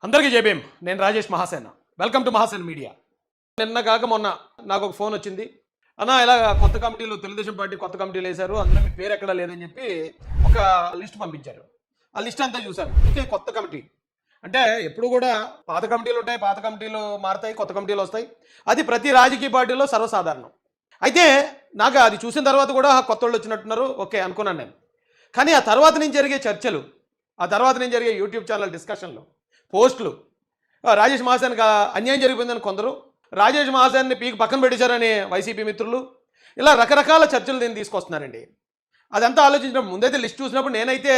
అందరికీ జై భీమ్. నేను Rajesh Mahasena. Welcome to Mahasena media. నిన్న కాక మొన్న నాకు ఒక ఫోన్ వచ్చింది. అన్న ఇలా కొత్త కమిటీలు, తెలుగుదేశం పార్టీ కొత్త కమిటీలు వేశారు, అందులో మీ పేరు ఎక్కడా లేదని చెప్పి ఒక లిస్ట్ పంపించారు. ఆ లిస్ట్ అంతా చూశాను. ఓకే, కొత్త కమిటీ అంటే ఎప్పుడు కూడా పాత కమిటీలు ఉంటాయి, పాత కమిటీలు మారుతాయి, కొత్త కమిటీలు వస్తాయి. అది ప్రతి రాజకీయ పార్టీలో సర్వసాధారణం. అయితే నాకు అది చూసిన తర్వాత కూడా కొత్త వాళ్ళు వచ్చినట్టున్నారు, ఓకే అనుకున్నాను నేను. కానీ ఆ తర్వాత నుంచి జరిగే చర్చలు, ఆ తర్వాత నుంచి జరిగే యూట్యూబ్ ఛానల్ డిస్కషన్లు, పోస్టులు, రాజేష్ మహాసేన్కి అన్యాయం జరిగిపోయిందని కొందరు, రాజేష్ మహాసేన్ని పీకి పక్కన పెట్టేశారని వైసీపీ మిత్రులు, ఇలా రకరకాల చర్చలు దీన్ని తీసుకొస్తున్నారండి. అదంతా ఆలోచించినప్పుడు ముందైతే లిస్ట్ చూసినప్పుడు నేనైతే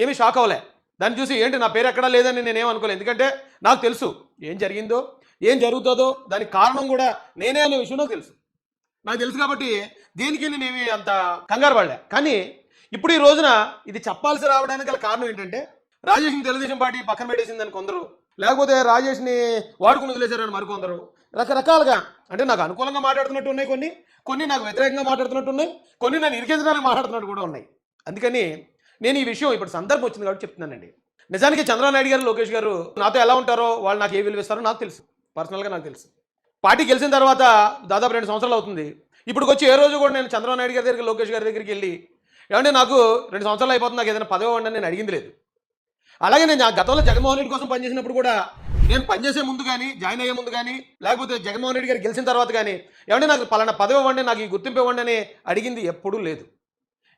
ఏమీ షాక్ అవ్వలే. దాన్ని చూసి ఏంటి నా పేరు ఎక్కడా లేదని నేనేమనుకోలేదు. ఎందుకంటే నాకు తెలుసు ఏం జరిగిందో, ఏం జరుగుతుందో, దానికి కారణం కూడా నేనే అనే విషయం నాకు తెలుసు కాబట్టి దీనికి నేనేమి అంత కంగారు పడలే. కానీ ఇప్పుడు ఈ రోజున ఇది చెప్పాల్సి రావడానికి గల కారణం ఏంటంటే, రాజేష్ని తెలుగుదేశం పార్టీ పక్కన పెట్టేసిందని కొందరు, లేకపోతే రాజేష్ని వాడుకుని వదిలేశారని మరికొందరు, రకరకాలుగా అంటే నాకు అనుకూలంగా మాట్లాడుతున్నట్టు ఉన్నాయి, కొన్ని నాకు వ్యతిరేకంగా మాట్లాడుతున్నట్టు ఉన్నాయి, కొన్ని నన్ను ఇరికించడానికి మాట్లాడుతున్నట్టు కూడా ఉన్నాయి. అందుకని నేను ఈ విషయం ఇప్పుడు సందర్భం వచ్చింది కాబట్టి చెప్తున్నానండి. నిజానికి చంద్రబాబు నాయుడు గారు, లోకేష్ గారు నాతో ఎలా ఉంటారో, వాళ్ళు నాకు ఏ విలువిస్తారో నాకు తెలుసు, పర్సనల్గా నాకు తెలుసు. పార్టీ గెలిచిన తర్వాత దాదాపు 2 సంవత్సరాలు అవుతుంది. ఇప్పుడు వచ్చి ఏ రోజు కూడా నేను చంద్రబాబు నాయుడు గారి దగ్గరికి, లోకేష్ గారి దగ్గరికి వెళ్ళి ఏమంటే నాకు 2 సంవత్సరాలు అయిపోతుంది, నాకు ఏదైనా పదవి ఇవ్వండి అని నేను అడిగింది లేదు. అలాగే నేను గతంలో జగన్మోహన్ రెడ్డి కోసం పనిచేసినప్పుడు కూడా నేను పనిచేసే ముందు కానీ, జాయిన్ అయ్యే ముందు కానీ, లేకపోతే జగన్మోహన్ రెడ్డి గారు గెలిచిన తర్వాత కానీ ఏమంటే నాకు పలానా పదవి ఇవ్వండి, నాకు ఈ గుర్తింపు ఇవ్వండి అని అడిగింది ఎప్పుడూ లేదు.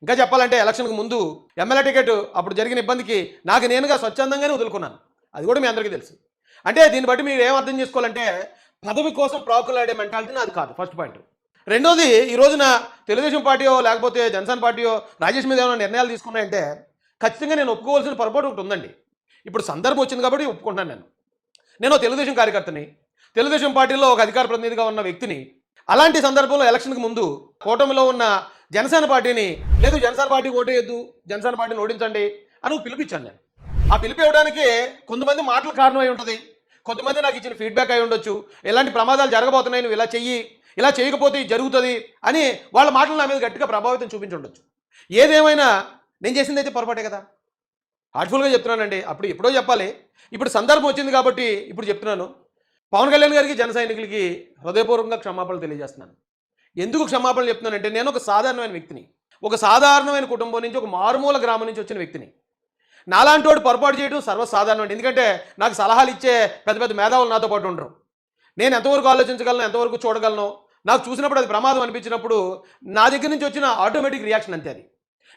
ఇంకా చెప్పాలంటే ఎలక్షన్కి ముందు ఎమ్మెల్యే టికెట్ అప్పుడు జరిగిన ఇబ్బందికి నాకు నేనుగా స్వచ్ఛందంగానే వదులుకున్నాను. అది కూడా మీ అందరికీ తెలుసు. అంటే దీన్ని బట్టి మీరు ఏం అర్థం చేసుకోవాలంటే, పదవి కోసం ప్రాకులాడే మెంటాలిటీ నాది కాదు, ఫస్ట్ పాయింట్. రెండోది, ఈ రోజున తెలుగుదేశం పార్టీయో లేకపోతే జనసేన పార్టీయో రాజేష్ మీద ఏమైనా నిర్ణయాలు తీసుకున్నాయంటే ఖచ్చితంగా నేను ఒప్పుకోవాల్సిన పొరపాటు ఒకటి ఉందండి. ఇప్పుడు సందర్భం వచ్చింది కాబట్టి ఒప్పుకుంటున్నాను. నేను తెలుగుదేశం కార్యకర్తని, తెలుగుదేశం పార్టీలో ఒక అధికార ప్రతినిధిగా ఉన్న వ్యక్తిని. అలాంటి సందర్భంలో ఎలక్షన్కి ముందు కూటమిలో ఉన్న జనసేన పార్టీని, లేదు జనసేన పార్టీకి ఓటేయద్దు, జనసేన పార్టీని ఓడించండి అని పిలిపించాను నేను. ఆ పిలిపి ఇవ్వడానికి కొంతమంది మాటలు కారణమై ఉంటుంది, కొంతమంది నాకు ఇచ్చిన ఫీడ్బ్యాక్ అయి ఉండొచ్చు. ఎలాంటి ప్రమాదాలు జరగబోతున్నాయి, నువ్వు ఇలా చెయ్యి, ఇలా చేయకపోతే జరుగుతుంది అని వాళ్ళ మాటలు నా మీద గట్టిగా ప్రభావితం చూపించి ఉండొచ్చు. ఏదేమైనా నేను చేసింది అయితే పొరపాటే కదా, హార్ట్ఫుల్గా చెప్తున్నానండి. అప్పుడు ఎప్పుడో చెప్పాలి, ఇప్పుడు సందర్భం వచ్చింది కాబట్టి ఇప్పుడు చెప్తున్నాను. పవన్ కళ్యాణ్ గారికి, జన సైనికులకి హృదయపూర్వకంగా క్షమాపణలు తెలియజేస్తున్నాను. ఎందుకు క్షమాపణలు చెప్తున్నానంటే, నేను ఒక సాధారణమైన వ్యక్తిని, ఒక సాధారణమైన కుటుంబం నుంచి, ఒక మారుమూల గ్రామం నుంచి వచ్చిన వ్యక్తిని. నాలాంటి వాడు పొరపాటు చేయడం సర్వసాధారణం. ఎందుకంటే నాకు సలహాలు ఇచ్చే పెద్ద పెద్ద మేధావులు నాతో పాటు ఉండరు. నేను ఎంతవరకు ఆలోచించగలను, ఎంతవరకు చూడగలను, నాకు చూసినప్పుడు అది ప్రమాదం అనిపించినప్పుడు నా దగ్గర నుంచి వచ్చిన ఆటోమేటిక్ రియాక్షన్ అంతే. అది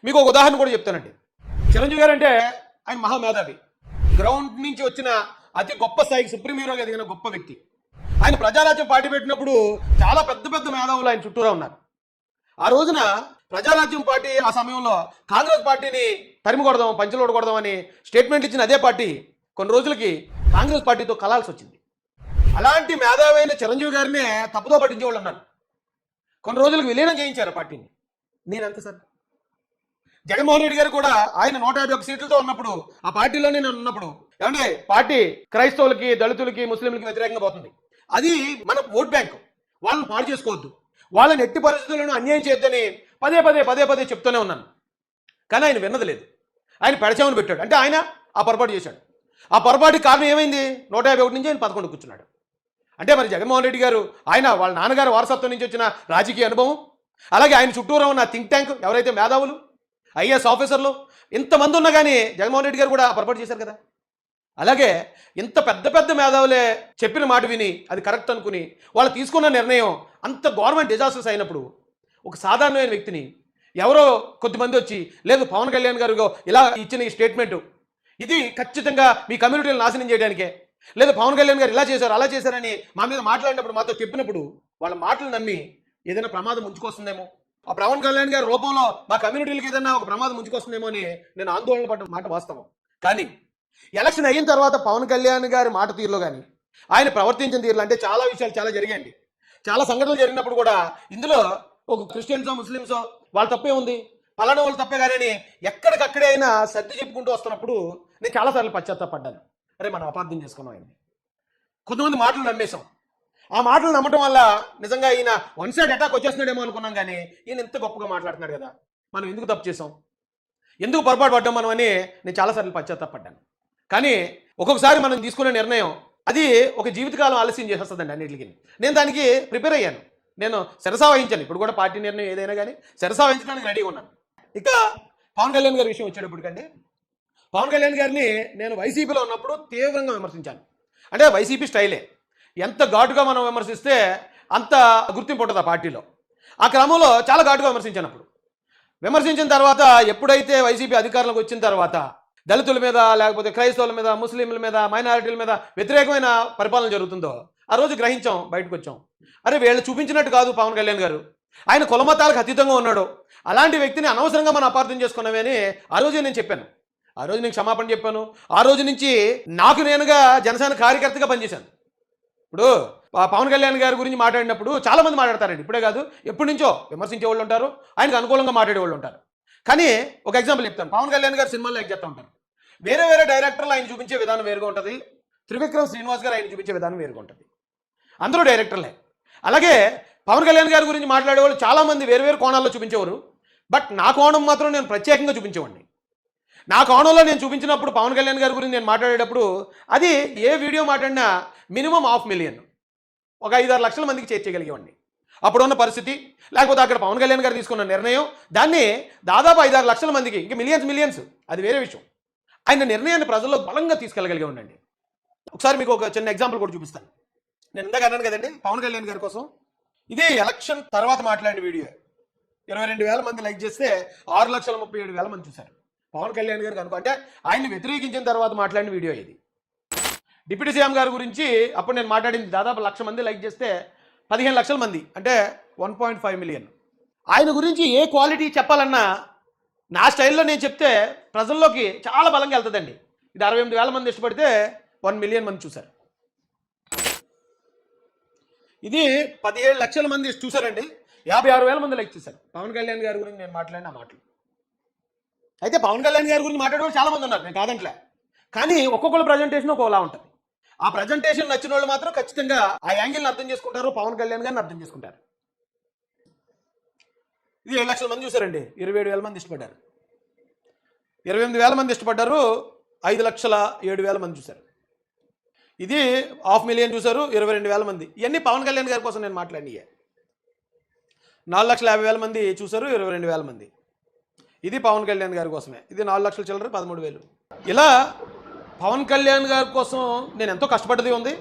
మీకు ఒక ఉదాహరణ కూడా చెప్తానండి. చిరంజీవి గారు అంటే ఆయన మహామేధావి, గ్రౌండ్ నుంచి వచ్చిన అతి గొప్ప స్థాయికి సుప్రీం హీరోగా ఎదిగిన గొప్ప వ్యక్తి. ఆయన ప్రజారాజ్యం పార్టీ పెట్టినప్పుడు చాలా పెద్ద పెద్ద మేధావులు ఆయన చుట్టూరా ఉన్నారు. ఆ రోజున ప్రజారాజ్యం పార్టీ ఆ సమయంలో కాంగ్రెస్ పార్టీని తరిమి కొడదాం, పంచలోడు కొడదాం అని స్టేట్మెంట్ ఇచ్చిన అదే పార్టీ కొన్ని రోజులకి కాంగ్రెస్ పార్టీతో కలాల్సి వచ్చింది. అలాంటి మేధావైన చిరంజీవి గారినే తప్పుదో పట్టించేవాళ్ళు ఉన్నారు. కొన్ని రోజులకు విలీనం చేయించారు పార్టీని. నేనంత సార్, జగన్మోహన్ రెడ్డి గారు కూడా ఆయన 151 సీట్లతో ఉన్నప్పుడు, ఆ పార్టీలోనే నేను ఉన్నప్పుడు, ఏమంటే పార్టీ క్రైస్తవులకి, దళితులకి, ముస్లింలకి వ్యతిరేకంగా పోతుంది, అది మన ఓట్ బ్యాంక్, వాళ్ళని పాడు చేసుకోవద్దు, వాళ్ళని ఎట్టి పరిస్థితులను అన్యాయం చేయొద్దని పదే పదే చెప్తూనే ఉన్నాను. కానీ ఆయన విన్నది లేదు. ఆయన పెడచామని పెట్టాడు. అంటే ఆయన ఆ పొరపాటు చేశాడు. ఆ పొరపాటుకి కారణం ఏమైంది? 151 నుంచి ఆయన 11 కూర్చున్నాడు. అంటే మరి జగన్మోహన్ రెడ్డి గారు, ఆయన వాళ్ళ నాన్నగారు వారసత్వం నుంచి వచ్చిన రాజకీయ అనుభవం, అలాగే ఆయన చుట్టూరా ఉన్న థింక్ ట్యాంక్, ఎవరైతే మేధావులు, ఐఏఎస్ ఆఫీసర్లు ఇంతమంది ఉన్నా కానీ జగన్మోహన్ రెడ్డి గారు కూడా పొరపాటు చేశారు కదా. అలాగే ఇంత పెద్ద పెద్ద మేధావులే చెప్పిన మాట విని అది కరెక్ట్ అనుకుని వాళ్ళు తీసుకున్న నిర్ణయం అంత గవర్నమెంట్ డిజాస్టర్స్ అయినప్పుడు, ఒక సాధారణమైన వ్యక్తిని ఎవరో కొద్దిమంది వచ్చి, లేదు పవన్ కళ్యాణ్ గారు ఇలా ఇచ్చిన ఈ స్టేట్మెంటు ఇది ఖచ్చితంగా మీ కమ్యూనిటీని నాశనం చేయడానికే, లేదు పవన్ కళ్యాణ్ గారు ఇలా చేశారు, అలా చేశారని మా మీద మాట్లాడినప్పుడు, మాతో చెప్పినప్పుడు వాళ్ళ మాటలు నమ్మి ఏదైనా ప్రమాదం ముంచుకొస్తుందేమో, ఆ పవన్ కళ్యాణ్ గారి రూపంలో మా కమ్యూనిటీలకి ఏదైనా ఒక ప్రమాదం ముంచుకొస్తుందేమో అని నేను ఆందోళన పడ్డ మాట వాస్తవం. కానీ ఎలక్షన్ అయిన తర్వాత పవన్ కళ్యాణ్ గారి మాట తీరులో కానీ, ఆయన ప్రవర్తించిన తీరులో, అంటే చాలా విషయాలు చాలా జరిగాయండి. చాలా సంఘటనలు జరిగినప్పుడు కూడా ఇందులో ఒక క్రిస్టియన్సో, ముస్లిమ్సో వాళ్ళ తప్పే ఉంది, పలానా వాళ్ళు తప్పే కానీ ఎక్కడికక్కడే అయినా సర్ది చెప్పుకుంటూ వస్తున్నప్పుడు నేను చాలాసార్లు పశ్చాత్తాపడ్డాను. అరే మనం అపార్థం చేసుకున్నాం ఆయన్ని, కొంతమంది మాటలు నమ్మేశాం. ఆ మాటలు నమ్మటం వల్ల నిజంగా ఈయన వన్ సైడ్ అటాక్ వచ్చేస్తున్నాడేమో అనుకున్నాం. కానీ ఈయన ఎంత గొప్పగా మాట్లాడుతున్నాడు కదా, మనం ఎందుకు తప్పు చేసాం, ఎందుకు పొరపాటు పడ్డాం మనం అని నేను చాలాసార్లు పశ్చాత్తాపడ్డాను. కానీ ఒక్కొక్కసారి మనం తీసుకునే నిర్ణయం అది ఒక జీవితకాలం ఆలస్యం చేసేస్తుందండి అన్నింటికి. నేను దానికి ప్రిపేర్ అయ్యాను. నేను శిరసా వహించాను. ఇప్పుడు కూడా పార్టీ నిర్ణయం ఏదైనా కానీ శిరసా వహించడానికి రెడీగా ఉన్నాను. ఇక పవన్ కళ్యాణ్ గారి విషయం వచ్చేటప్పటికండి, పవన్ కళ్యాణ్ గారిని నేను వైసీపీలో ఉన్నప్పుడు తీవ్రంగా విమర్శించాను. అంటే వైసీపీ స్టైలే, ఎంత ఘాటుగా మనం విమర్శిస్తే అంత గుర్తింపు ఉంటుంది ఆ పార్టీలో. ఆ క్రమంలో చాలా ఘాటుగా విమర్శించాను. అప్పుడు విమర్శించిన తర్వాత ఎప్పుడైతే వైసీపీ అధికారంలోకి వచ్చిన తర్వాత దళితుల మీద, లేకపోతే క్రైస్తవుల మీద, ముస్లింల మీద, మైనారిటీల మీద వ్యతిరేకమైన పరిపాలన జరుగుతుందో ఆ రోజు గ్రహించాం, బయటకు వచ్చాం. అరే వీళ్ళు చూపించినట్టు కాదు పవన్ కళ్యాణ్ గారు, ఆయన కులమతాలకు అతీతంగా ఉన్నాడు, అలాంటి వ్యక్తిని అనవసరంగా మనం అపార్థం చేసుకున్నామే అని ఆ రోజే నేను చెప్పాను. ఆ రోజు నేను క్షమాపణ చెప్పాను. ఆ రోజు నుంచి నాకు నేనుగా జనసేన కార్యకర్తగా పనిచేశాను. ఇప్పుడు పవన్ కళ్యాణ్ గారి గురించి మాట్లాడినప్పుడు చాలామంది మాట్లాడతారండి. ఇప్పుడే కాదు, ఎప్పటి నుంచో విమర్శించే వాళ్ళు ఉంటారు, ఆయనకు అనుకూలంగా మాట్లాడే వాళ్ళు ఉంటారు. కానీ ఒక ఎగ్జాంపుల్ చెప్తాను. పవన్ కళ్యాణ్ గారు సినిమాల్లో యాక్ట్ చేస్తూ ఉంటారు. వేరే వేరే డైరెక్టర్లు ఆయన చూపించే విధానం వేరుగా ఉంటుంది. త్రివిక్రమ్ శ్రీనివాస్ గారు ఆయన చూపించే విధానం వేరుగా ఉంటుంది. అందరూ డైరెక్టర్లే. అలాగే పవన్ కళ్యాణ్ గారి గురించి మాట్లాడేవాళ్ళు చాలామంది వేరు వేరు కోణాల్లో చూపించేవారు. బట్ నా కోణం మాత్రం నేను ప్రత్యేకంగా చూపించేవాడిని. నా కోణంలో నేను చూపించినప్పుడు పవన్ కళ్యాణ్ గారి గురించి నేను మాట్లాడేటప్పుడు అది ఏ వీడియో మాట్లాడినా మినిమం 500,000, ఒక 5-6 లక్షల మందికి చేర్చగలిగేవాడిని అప్పుడున్న పరిస్థితి. లేకపోతే అక్కడ పవన్ కళ్యాణ్ గారు తీసుకున్న నిర్ణయం దాన్ని దాదాపు 5-6 లక్షల మందికి, ఇంకా మిలియన్స్ అది వేరే విషయం, ఆయన నిర్ణయాన్ని ప్రజల్లో బలంగా తీసుకెళ్ళగలిగే ఉండండి. ఒకసారి మీకు ఒక చిన్న ఎగ్జాంపుల్ కూడా చూపిస్తాను. నేను ఇందాక అన్నాను కదండి పవన్ కళ్యాణ్ గారి కోసం, ఇదే ఎలక్షన్ తర్వాత మాట్లాడిన వీడియో 22,000 మంది లైక్ చేస్తే 6,37,000 మంది చూశారు. పవన్ కళ్యాణ్ గారికి అనుకో, అంటే ఆయన్ని వ్యతిరేకించిన తర్వాత మాట్లాడిన వీడియో ఇది. డిప్యూటీ సీఎం గారి గురించి అప్పుడు నేను మాట్లాడింది దాదాపు 1,00,000 మంది లైక్ చేస్తే 15 లక్షల మంది, అంటే 1.5 మిలియన్. ఆయన గురించి ఏ క్వాలిటీ చెప్పాలన్నా నా స్టైల్లో నేను చెప్తే ప్రజల్లోకి చాలా బలంగా వెళ్తుందండి. ఇది 68,000 మంది ఇష్టపడితే 1 మిలియన్ మంది చూశారు. ఇది 17 లక్షల మంది చూశారండి, 56,000 మంది లైక్ చూశారు పవన్ కళ్యాణ్ గారి గురించి నేను మాట్లాడిన మాటలు. అయితే పవన్ కళ్యాణ్ గారి గురించి మాట్లాడే చాలా మంది ఉన్నారు, నేను కాదంట్లే. కానీ ఒక్కొక్కరు ప్రజెంటేషన్ ఒక్కోలా ఉంటుంది. ఆ ప్రజెంటేషన్ నచ్చిన వాళ్ళు మాత్రం ఖచ్చితంగా ఆ యాంగిల్ని అర్థం చేసుకుంటారు, పవన్ కళ్యాణ్ గారిని అర్థం చేసుకుంటారు. ఇది 7 లక్షల మంది చూశారండి, 27,000 మంది ఇష్టపడ్డారు. 28,000 మంది ఇష్టపడ్డారు, 5,07,000 మంది చూశారు. ఇది 500,000 చూశారు, 22,000 మంది. ఇవన్నీ పవన్ కళ్యాణ్ గారి కోసం నేను మాట్లాడినయే. 4,50,000 మంది చూశారు, 22,000 మంది. ఇది పవన్ కళ్యాణ్ గారి కోసమే. ఇది 4 లక్షల చిల్లర, 13,000. ఇలా పవన్ కళ్యాణ్ గారి కోసం నేను ఎంతో కష్టపడ్డది ఉంది.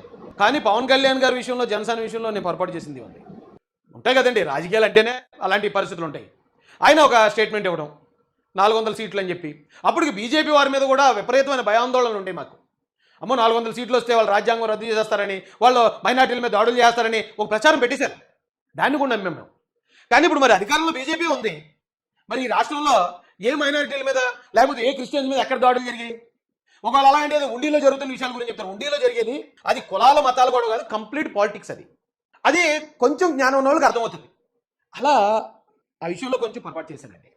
కానీ పవన్ కళ్యాణ్ గారి విషయంలో, జనసేన విషయంలో నేను పొరపాటు చేసింది ఉంది. ఉంటాయి కదండి, రాజకీయాలు అంటేనే అలాంటి పరిస్థితులు ఉంటాయి. ఆయన ఒక స్టేట్మెంట్ ఇవ్వడం 400 సీట్లు అని చెప్పి, అప్పటికి బీజేపీ వారి మీద కూడా విపరీతమైన భయాందోళనలు ఉంటాయి మాకు. అమ్మో 400 సీట్లు వస్తే వాళ్ళు రాజ్యాంగం రద్దు చేసేస్తారని, వాళ్ళు మైనార్టీల మీద దాడులు చేస్తారని ఒక ప్రచారం పెట్టేశారు. దాన్ని కూడా నమ్మాం మేము. కానీ ఇప్పుడు మరి అధికారంలో బీజేపీ ఉంది, మరి ఈ రాష్ట్రంలో ఏ మైనారిటీల మీద లేకపోతే ఏ క్రిస్టియన్స్ మీద ఎక్కడ దాడులు జరిగాయి? ఒకవేళ అలా అంటే ఉండిలో జరుగుతున్న విషయాల గురించి చెప్తారు. ఉండిలో జరిగేది అది కులాల మతాలు కూడా కాదు, కంప్లీట్ పాలిటిక్స్. అది కొంచెం జ్ఞానం ఉన్న వాళ్ళకి అర్థమవుతుంది. అలా ఆ విషయంలో కొంచెం పొరపాటు చేశానండి.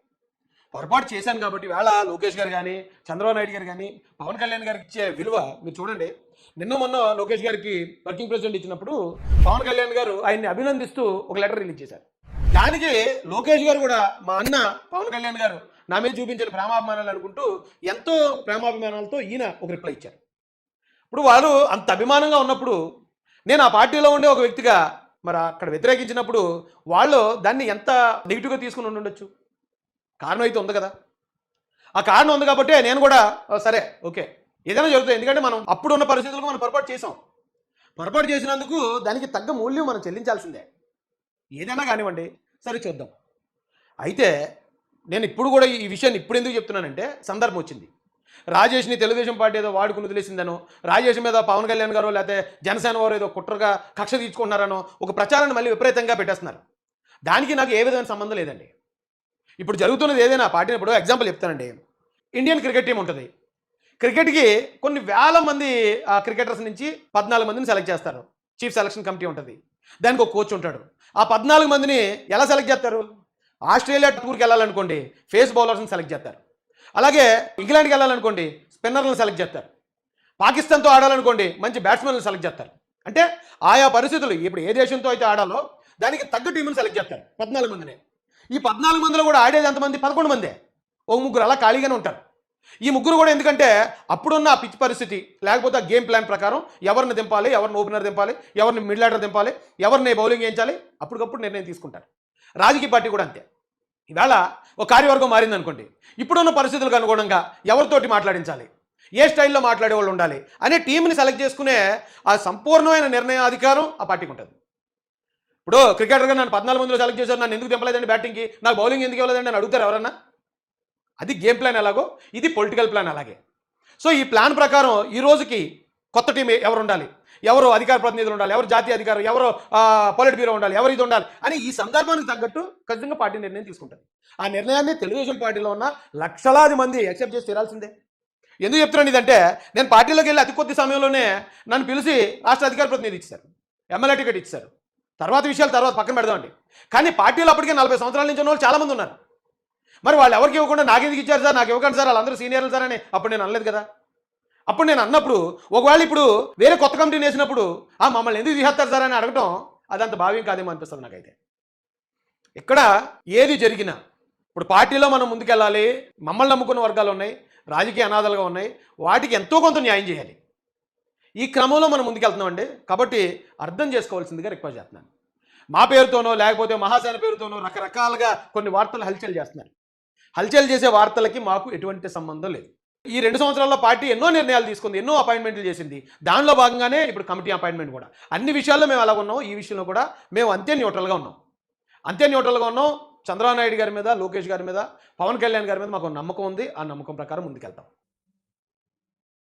పొరపాటు చేశాను కాబట్టి వేళ లోకేష్ గారు కానీ, చంద్రబాబు నాయుడు గారు కానీ పవన్ కళ్యాణ్ గారికి ఇచ్చే విలువ మీరు చూడండి. నిన్న మొన్న లోకేష్ గారికి వర్కింగ్ ప్రెసిడెంట్ ఇచ్చినప్పుడు పవన్ కళ్యాణ్ గారు ఆయన్ని అభినందిస్తూ ఒక లెటర్ రిలీజ్ చేశారు. దానికి లోకేష్ గారు కూడా మా అన్న పవన్ కళ్యాణ్ గారు నా మీద చూపించిన ప్రేమాభిమానాలు అనుకుంటూ ఎంతో ప్రేమాభిమానాలతో ఈయన ఒక రిప్లై ఇచ్చారు. ఇప్పుడు వారు అంత అభిమానంగా ఉన్నప్పుడు నేను ఆ పార్టీలో ఉండే ఒక వ్యక్తిగా మరి అక్కడ వ్యతిరేకించినప్పుడు వాళ్ళు దాన్ని ఎంత నెగిటివ్గా తీసుకుని ఉండొచ్చు? కారణం అయితే ఉంది కదా. ఆ కారణం ఉంది కాబట్టి నేను కూడా సరే ఓకే ఏదైనా జరుగుతుంది. ఎందుకంటే మనం అప్పుడు ఉన్న పరిస్థితులకు మనం పొరపాటు చేసాం. పొరపాటు చేసినందుకు దానికి తగ్గ మూల్యం మనం చెల్లించాల్సిందే. ఏదైనా కానివ్వండి, సరే చూద్దాం. అయితే నేను ఇప్పుడు కూడా ఈ విషయాన్ని ఇప్పుడు ఎందుకు చెప్తున్నానంటే సందర్భం వచ్చింది. రాజేష్ని తెలుగుదేశం పార్టీ ఏదో వాడుకుని వదిలేసిందనో, రాజేష్ మీద పవన్ కళ్యాణ్ గారు లేకపోతే జనసేన వారు ఏదో కుట్రగా కక్ష తీర్చుకుంటున్నారనో ఒక ప్రచారాన్ని మళ్ళీ విపరీతంగా పెట్టేస్తున్నారు. దానికి నాకు ఏ విధమైన సంబంధం లేదండి. ఇప్పుడు జరుగుతున్నది ఏదైనా పార్టీని, ఇప్పుడు ఎగ్జాంపుల్ చెప్తానండి. ఇండియన్ క్రికెట్ టీం ఉంటుంది. క్రికెట్కి కొన్ని వేల మంది క్రికెటర్స్ నుంచి 14 మందిని సెలెక్ట్ చేస్తారు. చీఫ్ సెలక్షన్ కమిటీ ఉంటుంది, దానికి ఒక కోచ్ ఉంటాడు. ఆ 14 మందిని ఎలా సెలెక్ట్ చేస్తారు? ఆస్ట్రేలియా టూర్కి వెళ్ళాలనుకోండి ఫేస్ బౌలర్స్ని సెలెక్ట్ చేస్తారు. అలాగే ఇంగ్లాండ్కి వెళ్ళాలనుకోండి స్పిన్నర్లను సెలెక్ట్ చేస్తారు. పాకిస్తాన్తో ఆడాలనుకోండి మంచి బ్యాట్స్మెన్లను సెలెక్ట్ చేస్తారు. అంటే ఆయా పరిస్థితులు ఇప్పుడు ఏ దేశంతో అయితే ఆడాలో దానికి తగ్గ టీంని సెలెక్ట్ చేస్తారు. 14 మందిని. ఈ 14 మందిలో కూడా ఆడేది ఎంతమంది? 11 మందే. ఒక ముగ్గురు అలా ఖాళీగానే ఉంటారు. ఈ ముగ్గురు కూడా ఎందుకంటే అప్పుడున్న ఆ పిచ్ పరిస్థితి లేకపోతే ఆ గేమ్ ప్లాన్ ప్రకారం ఎవరిని దింపాలి, ఎవరిని ఓపెనర్ దింపాలి, ఎవరిని మిడిల్ ఆర్డర్ దింపాలి, ఎవరిని బౌలింగ్ వేయించాలి, అప్పటికప్పుడు నిర్ణయం తీసుకుంటారు. రాజకీయ పార్టీ కూడా అంతే. ఈవేళ ఒక కార్యవర్గం మారింది అనుకోండి, ఇప్పుడున్న పరిస్థితులకు అనుగుణంగా ఎవరితోటి మాట్లాడించాలి, ఏ స్టైల్లో మాట్లాడే వాళ్ళు ఉండాలి అనే టీంని సెలెక్ట్ చేసుకునే ఆ సంపూర్ణమైన నిర్ణయాధికారం ఆ పార్టీకి ఉంటుంది. ఇప్పుడు క్రికెటర్గా నన్ను 14 మందిలో సెలెక్ట్ చేశారు, నన్ను ఎందుకు దింపలేదండి బ్యాటింగ్కి, నాకు బౌలింగ్ ఎందుకు ఇవ్వలేదండి అని అడుగుతారు ఎవరన్నా? అది గేమ్ ప్లాన్ ఎలాగో ఇది పొలిటికల్ ప్లాన్ అలాగే. సో ఈ ప్లాన్ ప్రకారం ఈ రోజుకి కొత్త టీం ఎవరు ఉండాలి, ఎవరు అధికార ప్రతినిధులు ఉండాలి, ఎవరు జాతీయ అధికారులు, ఎవరు పొలిట్ బ్యూరో ఉండాలి, ఎవరు ఇది ఉండాలి అని ఈ సందర్భానికి తగ్గట్టు ఖచ్చితంగా పార్టీ నిర్ణయం తీసుకుంటుంది. ఆ నిర్ణయాన్ని తెలుగుదేశం పార్టీలో ఉన్న లక్షలాది మంది యాక్సెప్ట్ చేసి తీరాల్సిందే. ఎందుకు చెప్తున్నాను ఇదంటే, నేను పార్టీలోకి వెళ్ళి అతి కొద్ది సమయంలోనే నన్ను పిలిచి రాష్ట్ర అధికార ప్రతినిధి ఇచ్చారు, ఎమ్మెల్యే టికెట్ ఇచ్చారు. తర్వాత విషయాలు తర్వాత పక్కన పెడదామండి. కానీ పార్టీలో అప్పటికే 40 సంవత్సరాల నుంచి ఉన్న వాళ్ళు చాలామంది ఉన్నారు. మరి వాళ్ళు ఎవరికి ఇవ్వకుండా నాకెందుకు ఇచ్చారు సార్, నాకు ఇవ్వకండి సార్, వాళ్ళందరూ సీనియర్లు సార్ అని అప్పుడు నేను అనలేదు కదా. అప్పుడు నేను అన్నప్పుడు ఒకవేళ ఇప్పుడు వేరే కొత్త కమిటీని వేసినప్పుడు మమ్మల్ని ఎందుకు తీసేస్తారు సార్ అని అడగటం అదంత భావ్యం కాదేమో అనిపిస్తుంది నాకైతే. ఇక్కడ ఏది జరిగినా ఇప్పుడు పార్టీలో మనం ముందుకెళ్ళాలి, మమ్మల్ని నమ్ముకున్న వర్గాలు ఉన్నాయి, రాజకీయ అనాథలుగా ఉన్నాయి, వాటికి ఎంతో కొంత న్యాయం చేయాలి. ఈ క్రమంలో మనం ముందుకెళ్తున్నామండి. కాబట్టి అర్థం చేసుకోవాల్సిందిగా రిక్వెస్ట్ చేస్తున్నాను. మా పేరుతోనో లేకపోతే మహాసేన పేరుతోనో రకరకాలుగా కొన్ని వార్తలు హల్చల్ చేస్తున్నారు. హల్చల్ చేసే వార్తలకి మాకు ఎటువంటి సంబంధం లేదు. ఈ 2 సంవత్సరాల్లో పార్టీ ఎన్నో నిర్ణయాలు తీసుకుంది, ఎన్నో అపాయింట్మెంట్లు చేసింది. దానిలో భాగంగానే ఇప్పుడు కమిటీ అపాయింట్మెంట్ కూడా. అన్ని విషయాల్లో మేము అలాగ ఉన్నాం, ఈ విషయంలో కూడా మేము అంతే న్యూట్రల్గా ఉన్నాం. చంద్రబాబు నాయుడు గారి మీద, లోకేష్ గారి మీద, పవన్ కళ్యాణ్ గారి మీద మాకు నమ్మకం ఉంది. ఆ నమ్మకం ప్రకారం ముందుకెళ్తాం.